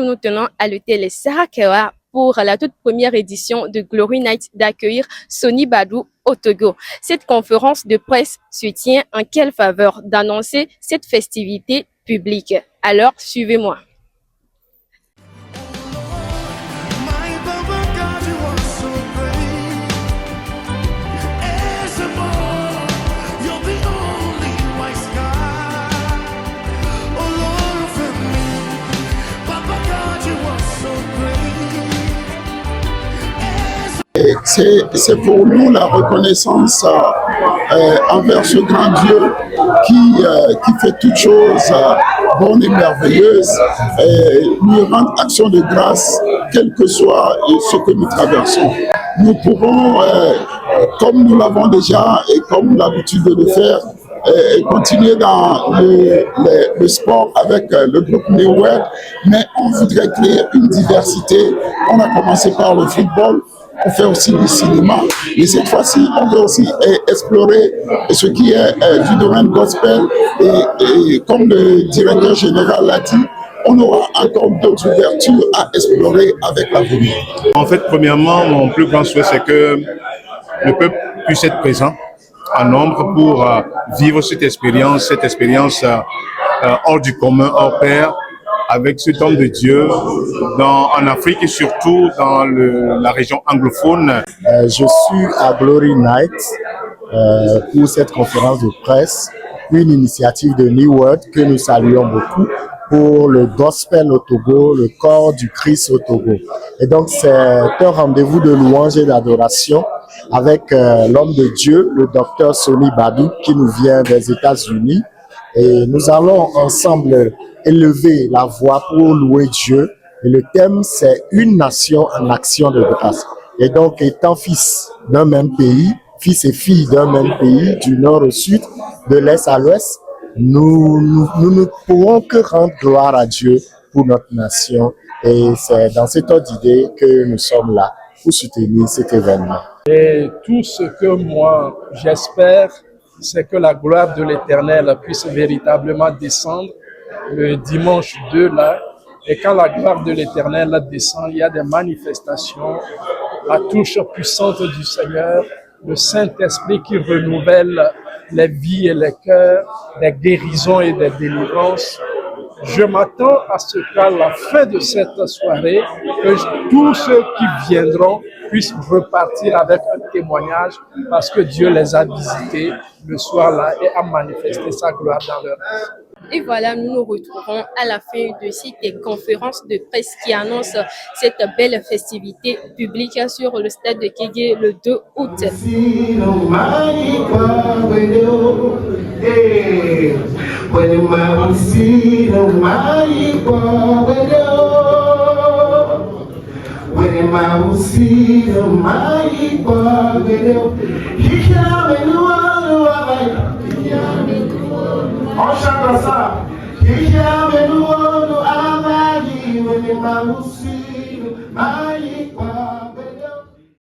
Nous tenons à l'hôtel Sarakewa pour la toute première édition de Glory Night d'accueillir Sony Badou au Togo. Cette conférence de presse se tient en quelle faveur d'annoncer cette festivité publique. Alors, suivez-moi. C'est pour nous la reconnaissance envers ce grand Dieu qui fait toutes choses bonnes et merveilleuses, et lui rendre action de grâce, quel que soit ce que nous traversons. Nous pourrons, comme nous l'avons déjà et comme l'habitude de le faire, continuer dans le sport avec le groupe Newell, mais on voudrait créer une diversité. On a commencé par le football, on fait aussi du cinéma, et cette fois-ci, on veut aussi explorer ce qui est du domaine gospel, et comme le directeur général l'a dit, on aura encore d'autres ouvertures à explorer avec l'avenir. En fait, premièrement, mon plus grand souhait, c'est que le peuple puisse être présent en nombre pour vivre cette expérience hors du commun, hors pair, avec cet homme de Dieu en Afrique et surtout dans la région anglophone. Je suis à Glory Night pour cette conférence de presse, une initiative de New World que nous saluons beaucoup pour le gospel au Togo, le corps du Christ au Togo. Et donc c'est un rendez-vous de louange et d'adoration avec l'homme de Dieu, le docteur Sony Badou, qui nous vient des États-Unis. Et nous allons ensemble élever la voix pour louer Dieu. Et le thème, c'est une nation en action de grâce. Et donc, étant fils d'un même pays, fils et filles d'un même pays, du nord au sud, de l'est à l'ouest, nous ne pourrons que rendre gloire à Dieu pour notre nation. Et c'est dans cet ordre d'idée que nous sommes là pour soutenir cet événement. Et tout ce que moi j'espère, c'est que la gloire de l'Éternel puisse véritablement descendre le dimanche 2 là. Et quand la gloire de l'Éternel descend, il y a des manifestations, la touche puissante du Seigneur, le Saint-Esprit qui renouvelle les vies et les cœurs, des guérisons et des délivrances. Je m'attends à ce qu'à la fin de cette soirée, que tous ceux qui viendront puissent repartir avec un témoignage parce que Dieu les a visités le soir-là et a manifesté sa gloire dans leur vie. Et voilà, nous nous retrouvons à la fin de cette conférence de presse qui annonce cette belle festivité publique sur le stade de Kégué le 2 août. On chante ça.